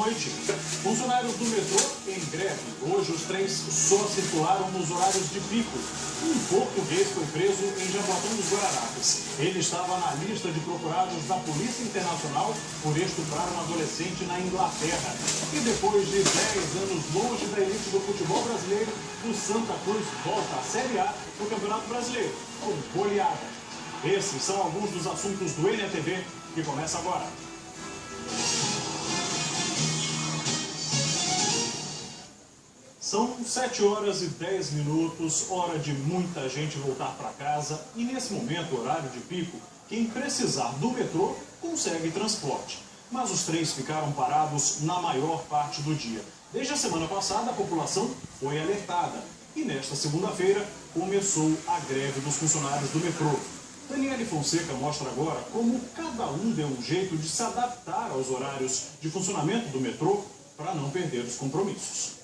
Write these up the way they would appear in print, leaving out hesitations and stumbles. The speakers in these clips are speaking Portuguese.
noite. Funcionários do metrô em greve. Hoje os trens só circularam nos horários de pico. Um português foi preso em Jaboatão dos Guararapes. Ele estava na lista de procurados da Polícia Internacional por estuprar um adolescente na Inglaterra. E depois de 10 anos longe da elite do futebol brasileiro, o Santa Cruz volta à Série A do Campeonato Brasileiro, com goleada. Esses são alguns dos assuntos do NTV, que começa agora. São 7 horas e 10 minutos, hora de muita gente voltar para casa e nesse momento, horário de pico, quem precisar do metrô consegue transporte. Mas os trens ficaram parados na maior parte do dia. Desde a semana passada a população foi alertada e nesta segunda-feira começou a greve dos funcionários do metrô. Daniele Fonseca mostra agora como cada um deu um jeito de se adaptar aos horários de funcionamento do metrô para não perder os compromissos.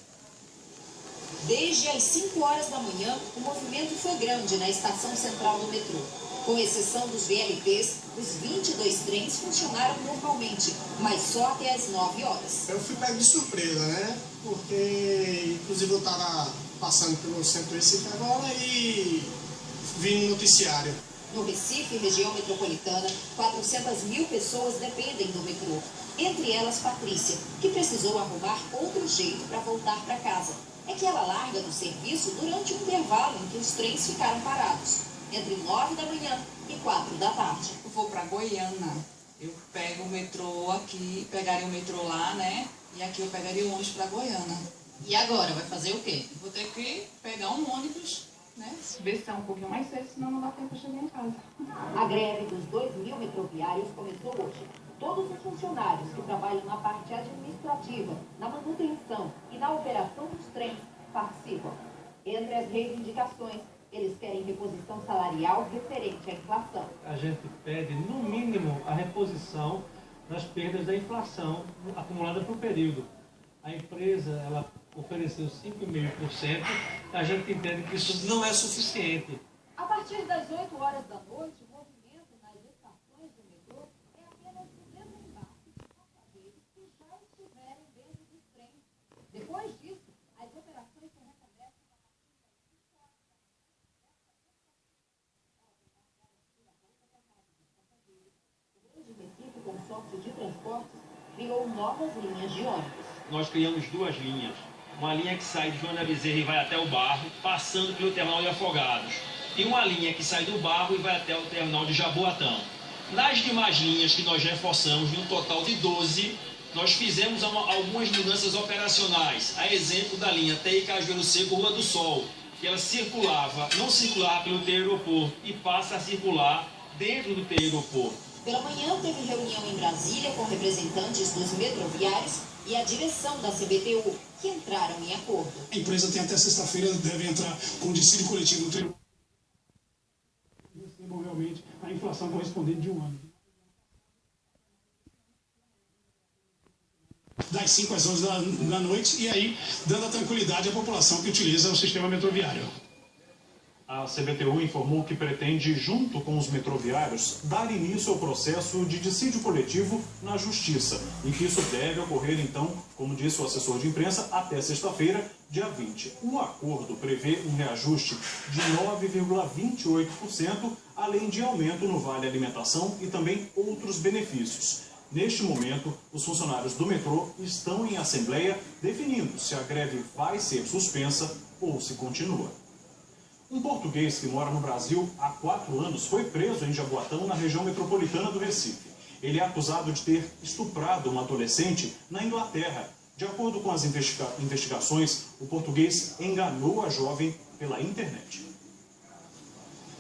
Desde as 5 horas da manhã, o movimento foi grande na estação central do metrô. Com exceção dos VLTs, os 22 trens funcionaram normalmente, mas só até as 9 horas. Eu fui pego de surpresa, né? Porque, inclusive, eu estava passando pelo centro Recife agora e vi no noticiário. No Recife, região metropolitana, 400.000 pessoas dependem do metrô. Entre elas, Patrícia, que precisou arrumar outro jeito para voltar para casa. É que ela larga do serviço durante um intervalo em que os trens ficaram parados, entre 9 da manhã e 4 da tarde. Eu vou para Goiânia, eu pego o metrô aqui, pegaria o metrô lá, né? E aqui eu pegaria o ônibus para Goiânia. E agora, vai fazer o quê? Vou ter que pegar um ônibus, né? Ver se é um pouquinho mais cedo, senão não dá tempo de chegar em casa. A greve dos 2.000 metroviários começou hoje. Todos os funcionários que trabalham na parte administrativa, na manutenção e na operação dos trens participam. Entre as reivindicações, eles querem reposição salarial referente à inflação. A gente pede, no mínimo, a reposição das perdas da inflação acumulada por período. A empresa ela ofereceu 5,5%, a gente entende que isso não é suficiente. A partir das 8 horas da noite, o movimento nas estações do metrô é apenas o desembarque de passageiros que já estiverem dentro dos trens. Depois disso, as operações são recomeçam a partir das 5 horas da manhã. O Grande Recife Consórcio de Transportes criou novas linhas de ônibus. Nós criamos 2 linhas. Uma linha que sai de Joana Bezerra e vai até o Barro, passando pelo terminal de Afogados. E uma linha que sai do Barro e vai até o terminal de Jaboatão. Nas demais linhas que nós reforçamos, em um total de 12, nós fizemos algumas mudanças operacionais. A exemplo da linha TI Cajueiro Seco, Rua do Sol, que ela não circulava pelo TI Aeroporto e passa a circular dentro do TI Aeroporto. Pela manhã teve reunião em Brasília com representantes dos metroviários e a direção da CBTU, que entraram em acordo. A empresa tem até sexta-feira, deve entrar com dissídio coletivo no tribunal. Recebam realmente a inflação correspondente de um ano. Das 5 às 11 da noite, e aí dando a tranquilidade à população que utiliza o sistema metroviário. A CBTU informou que pretende, junto com os metroviários, dar início ao processo de dissídio coletivo na Justiça, e que isso deve ocorrer, então, como disse o assessor de imprensa, até sexta-feira, dia 20. O acordo prevê um reajuste de 9,28%, além de aumento no Vale Alimentação e também outros benefícios. Neste momento, os funcionários do metrô estão em assembleia definindo se a greve vai ser suspensa ou se continua. Um português que mora no Brasil há 4 anos foi preso em Jaboatão, na região metropolitana do Recife. Ele é acusado de ter estuprado uma adolescente na Inglaterra. De acordo com as investigações, o português enganou a jovem pela internet.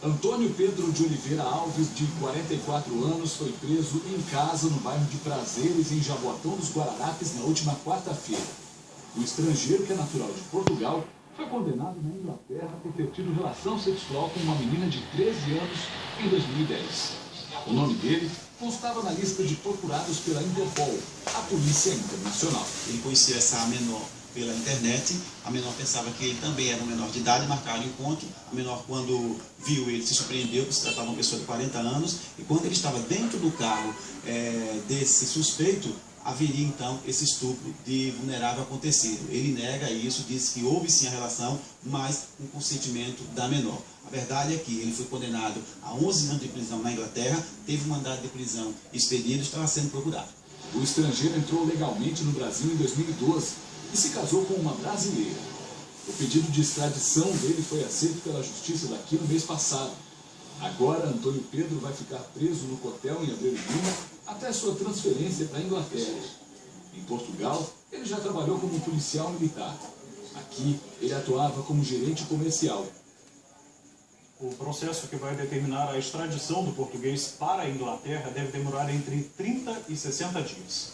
Antônio Pedro de Oliveira Alves, de 44 anos, foi preso em casa no bairro de Prazeres, em Jaboatão dos Guararapes, na última quarta-feira. O estrangeiro, que é natural de Portugal, foi condenado na Inglaterra por ter tido relação sexual com uma menina de 13 anos em 2010. O nome dele constava na lista de procurados pela Interpol, a Polícia Internacional. Ele conhecia essa menor pela internet. A menor pensava que ele também era um menor de idade, marcaram o encontro. A menor, quando viu ele, se surpreendeu, porque se tratava de uma pessoa de 40 anos. E quando ele estava dentro do carro desse suspeito, haveria então esse estupro de vulnerável acontecido. Ele nega isso, diz que houve sim a relação, mas com consentimento da menor. A verdade é que ele foi condenado a 11 anos de prisão na Inglaterra, teve um mandado de prisão expedido e estava sendo procurado. O estrangeiro entrou legalmente no Brasil em 2012 e se casou com uma brasileira. O pedido de extradição dele foi aceito pela justiça daqui no mês passado. Agora, Antônio Pedro vai ficar preso no hotel em Abreu de Lima até sua transferência para a Inglaterra. Em Portugal, ele já trabalhou como policial militar. Aqui, ele atuava como gerente comercial. O processo que vai determinar a extradição do português para a Inglaterra deve demorar entre 30 e 60 dias.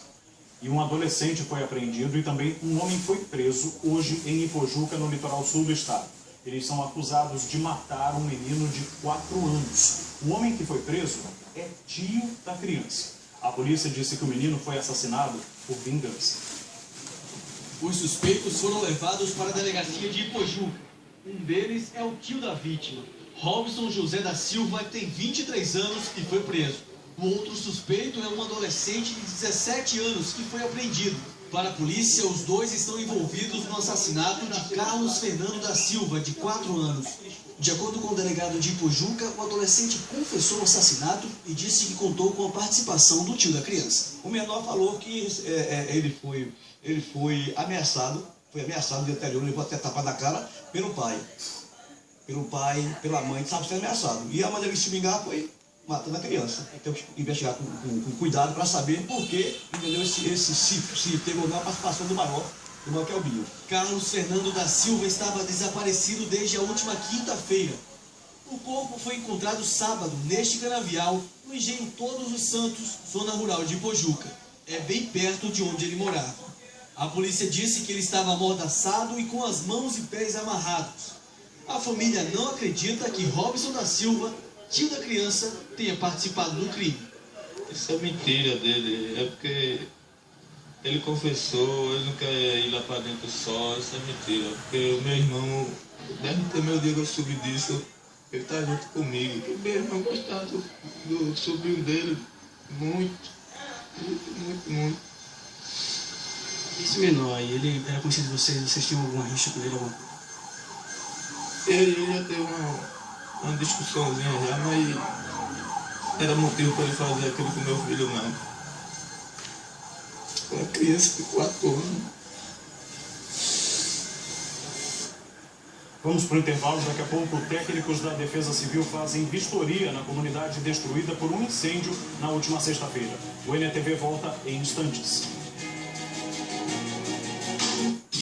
E um adolescente foi apreendido e também um homem foi preso hoje em Ipojuca, no litoral sul do estado. Eles são acusados de matar um menino de 4 anos. O homem que foi preso é tio da criança. A polícia disse que o menino foi assassinado por vingança. Os suspeitos foram levados para a delegacia de Ipojuca. Um deles é o tio da vítima, Robson José da Silva, que tem 23 anos e foi preso. O outro suspeito é um adolescente de 17 anos que foi apreendido. Para a polícia, os dois estão envolvidos no assassinato de Carlos Fernando da Silva, de 4 anos. De acordo com o delegado de Ipojuca, o adolescente confessou o assassinato e disse que contou com a participação do tio da criança. O menor falou que ele foi ameaçado, no dia anterior, levou até tapa na cara pelo pai, pela mãe, estava sendo ameaçado. E a maneira de se vingar foi matando a criança. Tem que investigar com cuidado para saber por que, entendeu, se teve ou não a participação do maior que é o Binho. Carlos Fernando da Silva estava desaparecido desde a última quinta-feira. O corpo foi encontrado sábado, neste canavial, no engenho Todos os Santos, zona rural de Ipojuca. É bem perto de onde ele morava. A polícia disse que ele estava amordaçado e com as mãos e pés amarrados. A família não acredita que Robson da Silva, tio da criança, tenha participado do crime. Isso é mentira dele, é porque ele confessou, ele não quer ir lá para dentro só, isso é mentira. Porque o meu irmão, desde o primeiro dia que eu soube disso, ele está junto comigo. O meu irmão gostava do sobrinho dele muito. Esse menor aí, ele era conhecido de vocês tinham alguma rixa com ele? Ele já teve uma discussãozinha já, mas era motivo para ele fazer aquilo com meu filho, não. Uma criança de 4 anos. Vamos para o intervalo. Daqui a pouco, técnicos da Defesa Civil fazem vistoria na comunidade destruída por um incêndio na última sexta-feira. O NTV volta em instantes.